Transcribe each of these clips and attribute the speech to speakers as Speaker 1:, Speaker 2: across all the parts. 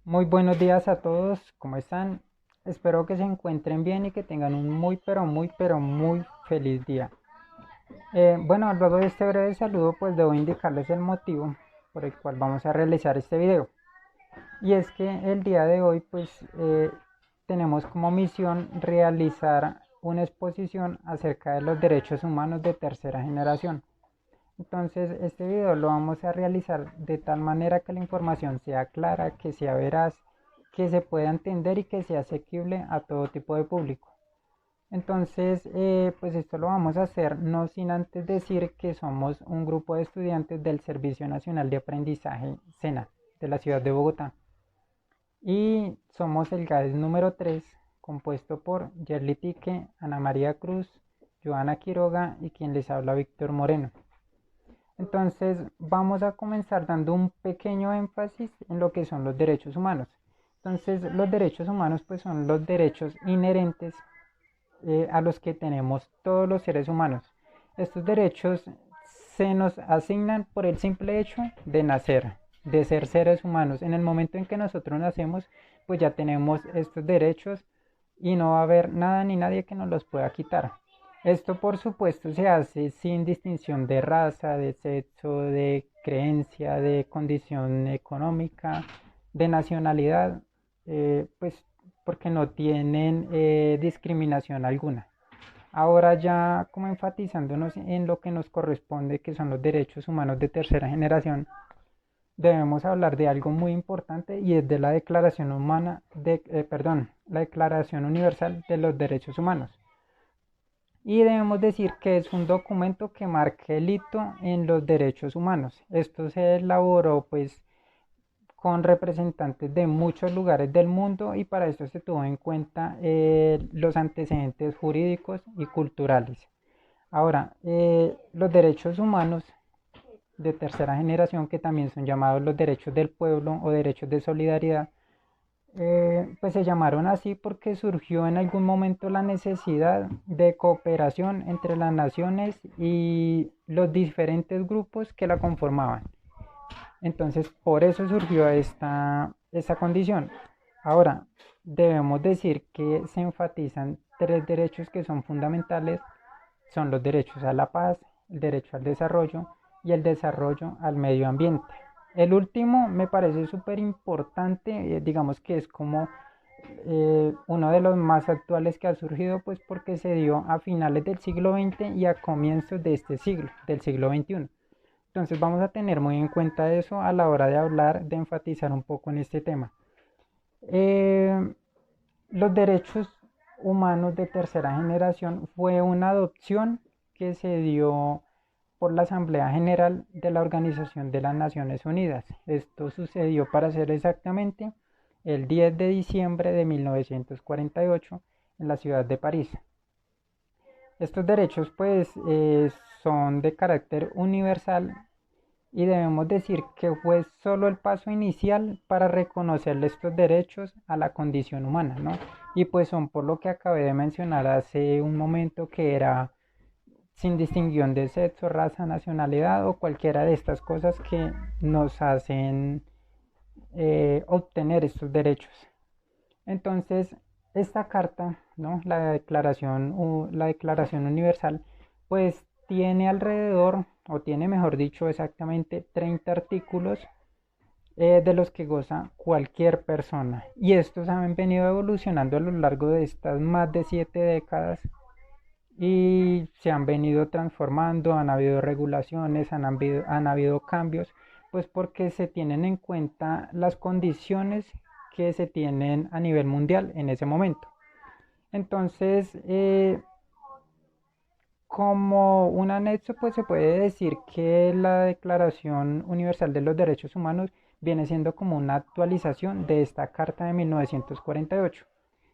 Speaker 1: Muy buenos días a todos, ¿cómo están? Espero que se encuentren bien y que tengan un muy feliz día. Bueno, luego de este breve saludo, pues debo indicarles el motivo por el cual vamos a realizar este video. Y es que el día de hoy, tenemos como misión realizar una exposición acerca de los derechos humanos de tercera generación. Entonces, este video lo vamos a realizar de tal manera que la información sea clara, que sea veraz, que se pueda entender y que sea asequible a todo tipo de público. Entonces, pues esto lo vamos a hacer no sin antes decir que somos un grupo de estudiantes del Servicio Nacional de Aprendizaje SENA de la ciudad de Bogotá. Y somos el GAES número 3, compuesto por Yerly Tique, Ana María Cruz, Joana Quiroga y quien les habla Víctor Moreno. Entonces vamos a comenzar dando un pequeño énfasis en lo que son los derechos humanos. Entonces los derechos humanos pues son los derechos inherentes a los que tenemos todos los seres humanos. Estos derechos se nos asignan por el simple hecho de nacer, de ser seres humanos. En el momento en que nosotros nacemos pues ya tenemos estos derechos y no va a haber nada ni nadie que nos los pueda quitar. Esto por supuesto se hace sin distinción de raza, de sexo, de creencia, de condición económica, de nacionalidad, pues porque no tienen discriminación alguna. Ahora ya como enfatizándonos en lo que nos corresponde, que son los derechos humanos de tercera generación, debemos hablar de algo muy importante y es de la Declaración la Declaración Universal de los Derechos Humanos. Y debemos decir que es un documento que marca el hito en los derechos humanos. Esto se elaboró pues con representantes de muchos lugares del mundo y para esto se tuvo en cuenta los antecedentes jurídicos y culturales. Ahora, los derechos humanos de tercera generación, que también son llamados los derechos del pueblo o derechos de solidaridad, pues se llamaron así porque surgió en algún momento la necesidad de cooperación entre las naciones y los diferentes grupos que la conformaban. Entonces, por eso surgió esta condición. Ahora, debemos decir que se enfatizan tres derechos que son fundamentales. Son los derechos a la paz, el derecho al desarrollo y el desarrollo al medio ambiente. El último me parece súper importante, digamos que es como uno de los más actuales que ha surgido, pues porque se dio a finales del siglo XX y a comienzos de este siglo, del siglo XXI. Entonces vamos a tener muy en cuenta eso a la hora de hablar, de enfatizar un poco en este tema. Eh, los derechos humanos de tercera generación fue una adopción que se dio por la Asamblea General de la Organización de las Naciones Unidas. Esto sucedió, para ser exactamente, el 10 de diciembre de 1948 en la ciudad de París. Estos derechos son de carácter universal y debemos decir que fue solo el paso inicial para reconocerle estos derechos a la condición humana, ¿no? Y pues son por lo que acabé de mencionar hace un momento, que era sin distinción de sexo, raza, nacionalidad o cualquiera de estas cosas que nos hacen obtener estos derechos. Entonces, esta carta, ¿no? La Declaración Universal, pues tiene alrededor, o tiene mejor dicho exactamente 30 artículos de los que goza cualquier persona. Y estos han venido evolucionando a lo largo de estas más de 7 décadas y se han venido transformando, han habido regulaciones, han habido cambios, pues porque se tienen en cuenta las condiciones que se tienen a nivel mundial en ese momento. Entonces, como un anexo, pues se puede decir que la Declaración Universal de los Derechos Humanos viene siendo como una actualización de esta Carta de 1948.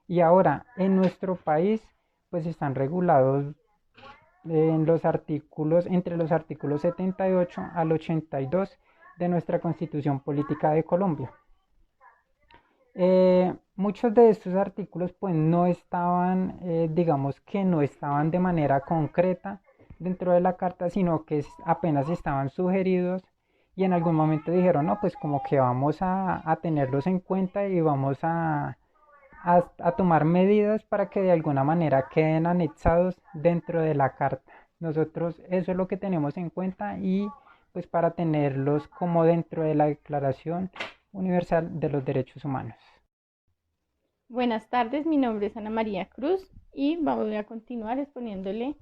Speaker 1: Y ahora, en nuestro país, pues están regulados en los artículos, entre los artículos 78 al 82 de nuestra Constitución Política de Colombia. Muchos de estos artículos pues no estaban, digamos que no estaban de manera concreta dentro de la carta, sino que apenas estaban sugeridos y en algún momento dijeron, no, pues como que vamos a tenerlos en cuenta y vamos a tomar medidas para que de alguna manera queden anexados dentro de la carta. Nosotros eso es lo que tenemos en cuenta y pues para tenerlos como dentro de la Declaración Universal de los Derechos Humanos.
Speaker 2: Buenas tardes, mi nombre es Ana María Cruz y voy a continuar exponiéndole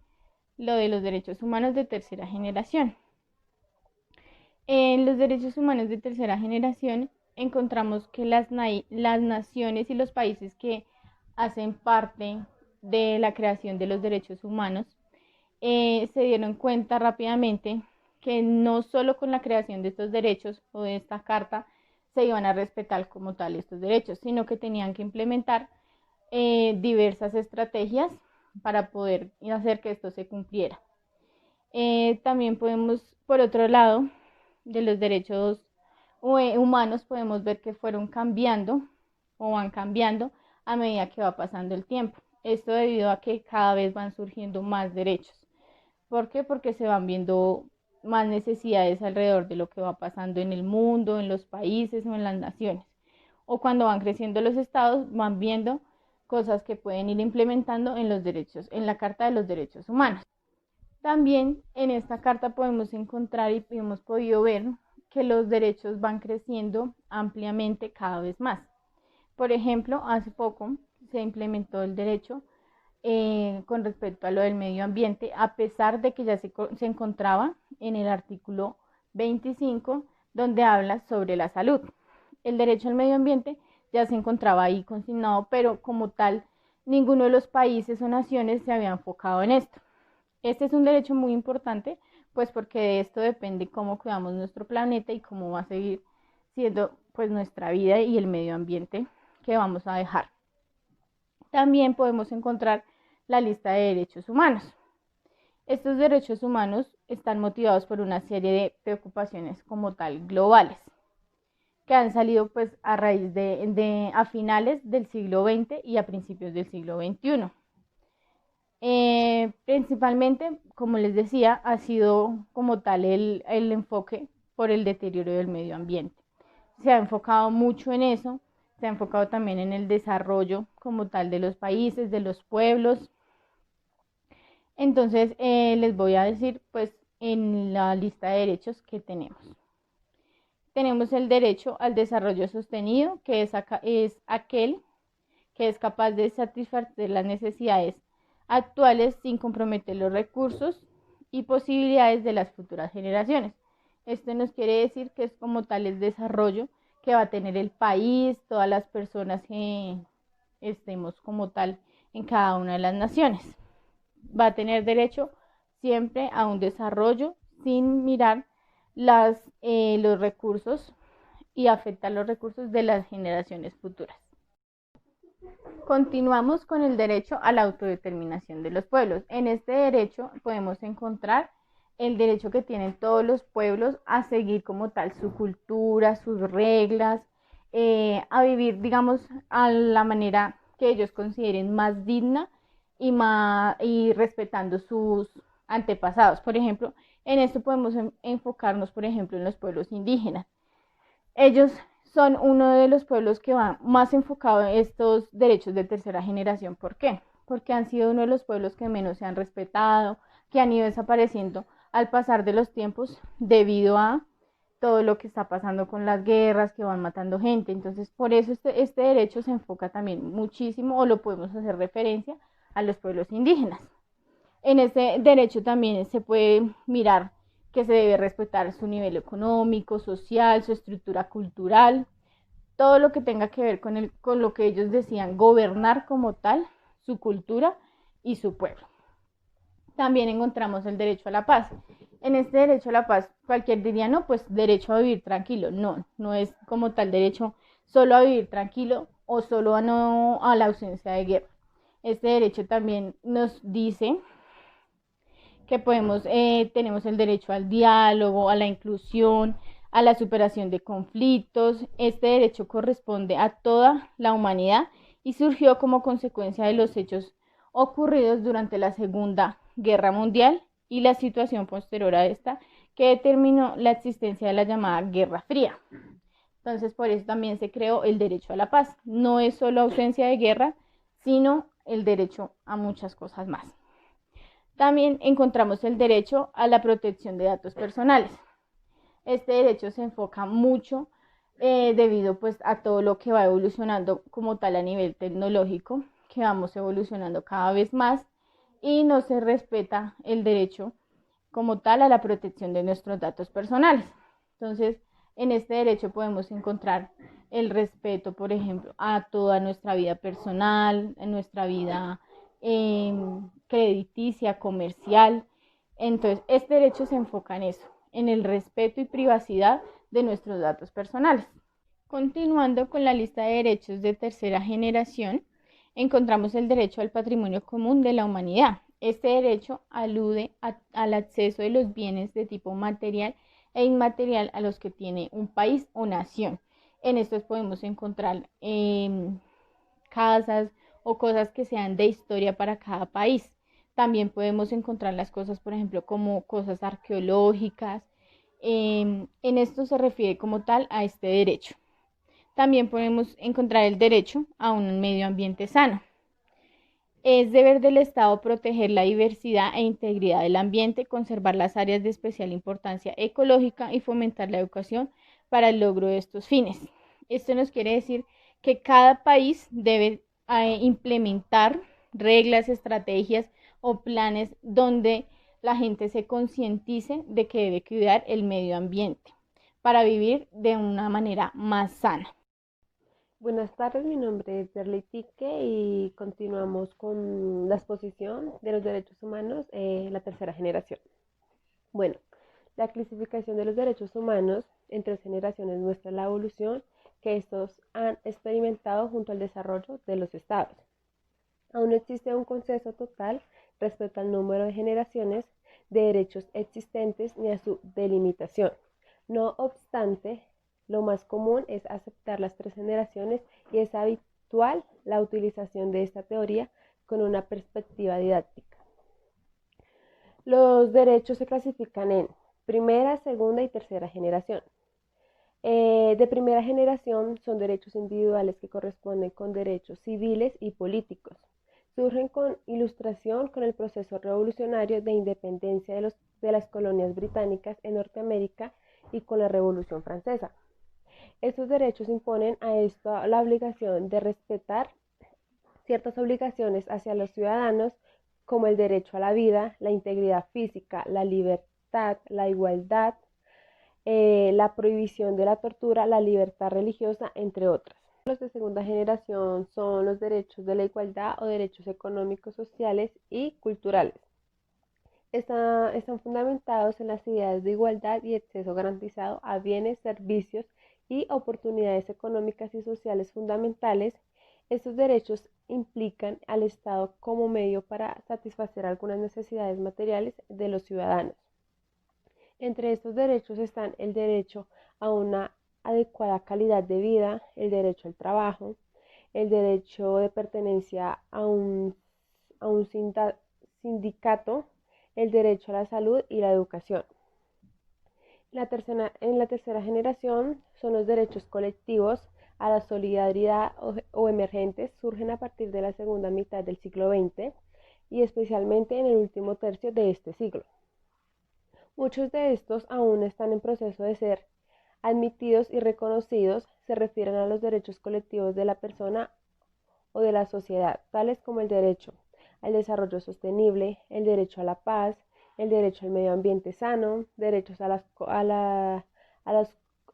Speaker 2: lo de los derechos humanos de tercera generación. En los derechos humanos de tercera generación encontramos que las naciones y los países que hacen parte de la creación de los derechos humanos se dieron cuenta rápidamente que no solo con la creación de estos derechos o de esta carta se iban a respetar como tal estos derechos, sino que tenían que implementar diversas estrategias para poder hacer que esto se cumpliera. También podemos, por otro lado, de los derechos humanos, podemos ver que fueron cambiando o van cambiando a medida que va pasando el tiempo. Esto debido a que cada vez van surgiendo más derechos. ¿Por qué? Porque se van viendo más necesidades alrededor de lo que va pasando en el mundo, en los países o en las naciones. O cuando van creciendo los estados, van viendo cosas que pueden ir implementando en los derechos, en la Carta de los Derechos Humanos. También en esta carta podemos encontrar y hemos podido ver que los derechos van creciendo ampliamente cada vez más. Por ejemplo, hace poco se implementó el derecho con respecto a lo del medio ambiente, a pesar de que ya se encontraba en el artículo 25, donde habla sobre la salud. El derecho al medio ambiente ya se encontraba ahí consignado, pero como tal, ninguno de los países o naciones se había enfocado en esto. Este es un derecho muy importante, pues porque de esto depende cómo cuidamos nuestro planeta y cómo va a seguir siendo pues nuestra vida y el medio ambiente que vamos a dejar. También podemos encontrar la lista de derechos humanos. Estos derechos humanos están motivados por una serie de preocupaciones como tal globales que han salido pues a raíz a finales del siglo XX y a principios del siglo XXI. Principalmente, como les decía, ha sido como tal el enfoque por el deterioro del medio ambiente. Se ha enfocado mucho en eso, se ha enfocado también en el desarrollo como tal de los países, de los pueblos. Entonces, les voy a decir pues en la lista de derechos que tenemos. Tenemos el derecho al desarrollo sostenido, que es aquel que es capaz de satisfacer las necesidades actuales sin comprometer los recursos y posibilidades de las futuras generaciones. Esto nos quiere decir que es como tal el desarrollo que va a tener el país, todas las personas que estemos como tal en cada una de las naciones. Va a tener derecho siempre a un desarrollo sin mirar los recursos y afectar los recursos de las generaciones futuras. Continuamos con el derecho a la autodeterminación de los pueblos. En este derecho podemos encontrar el derecho que tienen todos los pueblos a seguir como tal su cultura, sus reglas, a vivir, digamos, a la manera que ellos consideren más digna y respetando sus antepasados. Por ejemplo, en esto podemos enfocarnos, por ejemplo, en los pueblos indígenas. Ellos son uno de los pueblos que van más enfocado en estos derechos de tercera generación. ¿Por qué? Porque han sido uno de los pueblos que menos se han respetado, que han ido desapareciendo al pasar de los tiempos debido a todo lo que está pasando con las guerras, que van matando gente. Entonces, por eso este derecho se enfoca también muchísimo, o lo podemos hacer referencia a los pueblos indígenas. En este derecho también se puede mirar que se debe respetar su nivel económico, social, su estructura cultural, todo lo que tenga que ver con lo que ellos decían gobernar como tal, su cultura y su pueblo. También encontramos el derecho a la paz. En este derecho a la paz, cualquier diría, no, pues derecho a vivir tranquilo. No, no es como tal derecho solo a vivir tranquilo o solo a la ausencia de guerra. Este derecho también nos dice que tenemos el derecho al diálogo, a la inclusión, a la superación de conflictos. Este derecho corresponde a toda la humanidad y surgió como consecuencia de los hechos ocurridos durante la Segunda Guerra Mundial y la situación posterior a esta, que determinó la existencia de la llamada Guerra Fría. Entonces, por eso también se creó el derecho a la paz. No es solo ausencia de guerra, sino el derecho a muchas cosas más. También encontramos el derecho a la protección de datos personales. Este derecho se enfoca mucho debido pues a todo lo que va evolucionando como tal a nivel tecnológico, que vamos evolucionando cada vez más y no se respeta el derecho como tal a la protección de nuestros datos personales. Entonces, en este derecho podemos encontrar el respeto, por ejemplo, a toda nuestra vida personal, en nuestra vida crediticia, comercial. Entonces, este derecho se enfoca en eso, en el respeto y privacidad de nuestros datos personales. Continuando con la lista de derechos de tercera generación, encontramos el derecho al patrimonio común de la humanidad. Este derecho alude al acceso de los bienes de tipo material e inmaterial a los que tiene un país o nación. En estos podemos encontrar casas o cosas que sean de historia para cada país. También podemos encontrar las cosas, por ejemplo, como cosas arqueológicas. En esto se refiere como tal a este derecho. También podemos encontrar el derecho a un medio ambiente sano. Es deber del Estado proteger la diversidad e integridad del ambiente, conservar las áreas de especial importancia ecológica y fomentar la educación para el logro de estos fines. Esto nos quiere decir que cada país debe implementar reglas, estrategias o planes donde la gente se concientice de que debe cuidar el medio ambiente para vivir de una manera más sana.
Speaker 3: Buenas tardes, mi nombre es Derley Tique y continuamos con la exposición de los derechos humanos, la tercera generación. Bueno, la clasificación de los derechos humanos en tres generaciones muestra la evolución que estos han experimentado junto al desarrollo de los estados. Aún no existe un consenso total respecto al número de generaciones de derechos existentes ni a su delimitación. No obstante, lo más común es aceptar las tres generaciones y es habitual la utilización de esta teoría con una perspectiva didáctica. Los derechos se clasifican en primera, segunda y tercera generación. De primera generación son derechos individuales que corresponden con derechos civiles y políticos. Surgen con ilustración con el proceso revolucionario de independencia de las colonias británicas en Norteamérica y con la Revolución Francesa. Estos derechos imponen a esto la obligación de respetar ciertas obligaciones hacia los ciudadanos, como el derecho a la vida, la integridad física, la libertad, la igualdad, la prohibición de la tortura, la libertad religiosa, entre otras. Los de segunda generación son los derechos de la igualdad o derechos económicos, sociales y culturales. Están fundamentados en las ideas de igualdad y acceso garantizado a bienes, servicios y oportunidades económicas y sociales fundamentales. Estos derechos implican al Estado como medio para satisfacer algunas necesidades materiales de los ciudadanos. Entre estos derechos están el derecho a una adecuada calidad de vida, el derecho al trabajo, el derecho de pertenencia a un sindicato, el derecho a la salud y la educación. En la tercera generación son los derechos colectivos a la solidaridad o emergentes, surgen a partir de la segunda mitad del siglo XX y especialmente en el último tercio de este siglo. Muchos de estos aún están en proceso de ser admitidos y reconocidos, se refieren a los derechos colectivos de la persona o de la sociedad, tales como el derecho al desarrollo sostenible, el derecho a la paz, el derecho al medio ambiente sano, derechos a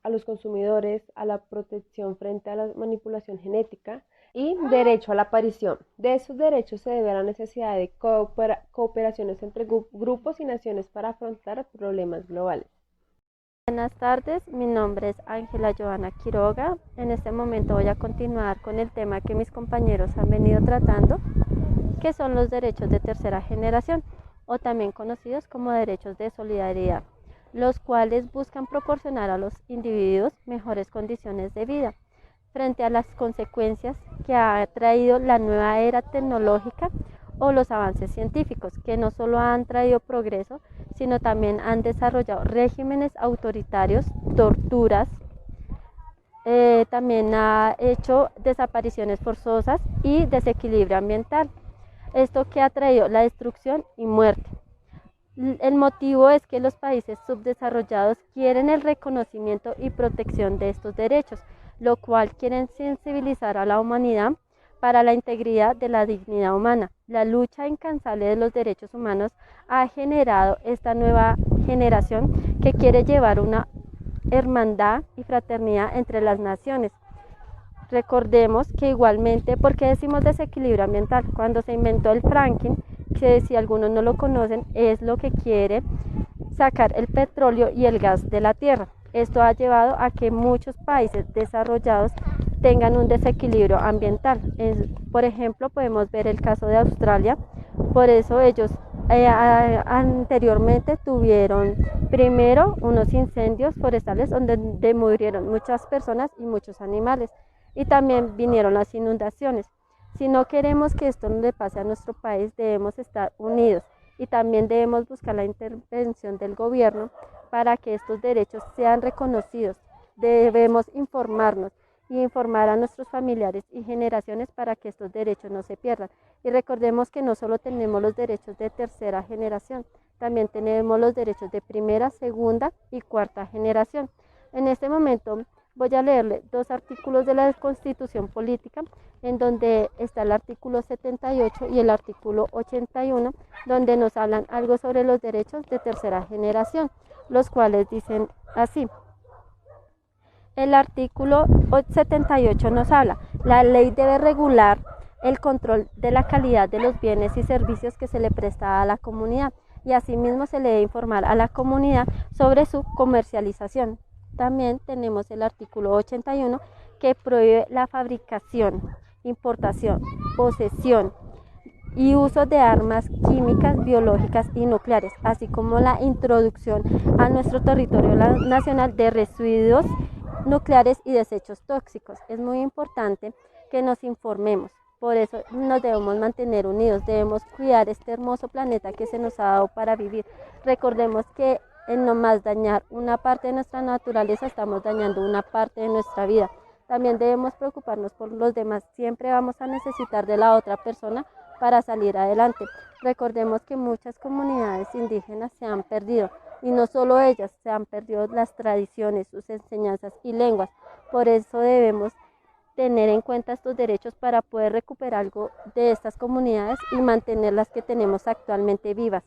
Speaker 3: los consumidores, a la protección frente a la manipulación genética y derecho a la aparición. De esos derechos se debe a la necesidad de cooperaciones entre grupos y naciones para afrontar problemas globales.
Speaker 4: Buenas tardes, mi nombre es Ángela Joana Quiroga. En este momento voy a continuar con el tema que mis compañeros han venido tratando, que son los derechos de tercera generación, o también conocidos como derechos de solidaridad, los cuales buscan proporcionar a los individuos mejores condiciones de vida frente a las consecuencias que ha traído la nueva era tecnológica o los avances científicos, que no solo han traído progreso, sino también han desarrollado regímenes autoritarios, torturas, también ha hecho desapariciones forzosas y desequilibrio ambiental. Esto que ha traído la destrucción y muerte. El motivo es que los países subdesarrollados quieren el reconocimiento y protección de estos derechos, lo cual quieren sensibilizar a la humanidad para la integridad de la dignidad humana. La lucha incansable de los derechos humanos ha generado esta nueva generación que quiere llevar una hermandad y fraternidad entre las naciones. Recordemos que igualmente, ¿por qué decimos desequilibrio ambiental? Cuando se inventó el fracking, que si algunos no lo conocen, es lo que quiere sacar el petróleo y el gas de la tierra. Esto ha llevado a que muchos países desarrollados tengan un desequilibrio ambiental. Por ejemplo, podemos ver el caso de Australia. Por eso ellos anteriormente tuvieron primero unos incendios forestales donde murieron muchas personas y muchos animales, y también vinieron las inundaciones. Si no queremos que esto no le pase a nuestro país, debemos estar unidos y también debemos buscar la intervención del gobierno para que estos derechos sean reconocidos. Debemos informarnos y informar a nuestros familiares y generaciones para que estos derechos no se pierdan. Y recordemos que no solo tenemos los derechos de tercera generación, también tenemos los derechos de primera, segunda y cuarta generación. En este momento voy a leerle dos artículos de la Constitución Política, en donde está el artículo 78 y el artículo 81, donde nos hablan algo sobre los derechos de tercera generación, los cuales dicen así. El artículo 78 nos habla: la ley debe regular el control de la calidad de los bienes y servicios que se le presta a la comunidad, y asimismo se le debe informar a la comunidad sobre su comercialización. También tenemos el artículo 81 que prohíbe la fabricación, importación, posesión y uso de armas químicas, biológicas y nucleares, así como la introducción a nuestro territorio nacional de residuos nucleares y desechos tóxicos. Es muy importante que nos informemos, por eso nos debemos mantener unidos, debemos cuidar este hermoso planeta que se nos ha dado para vivir. Recordemos que en no más dañar una parte de nuestra naturaleza, estamos dañando una parte de nuestra vida. También debemos preocuparnos por los demás, siempre vamos a necesitar de la otra persona para salir adelante. Recordemos que muchas comunidades indígenas se han perdido, y no solo ellas, se han perdido las tradiciones, sus enseñanzas y lenguas. Por eso debemos tener en cuenta estos derechos para poder recuperar algo de estas comunidades y mantener las que tenemos actualmente vivas.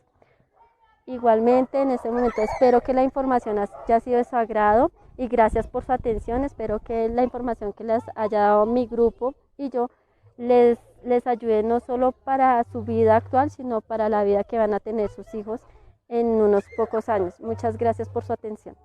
Speaker 4: Igualmente, en este momento espero que la información haya sido de su agrado y gracias por su atención. Espero que la información que les haya dado mi grupo y yo les ayude no solo para su vida actual, sino para la vida que van a tener sus hijos en unos pocos años. Muchas gracias por su atención.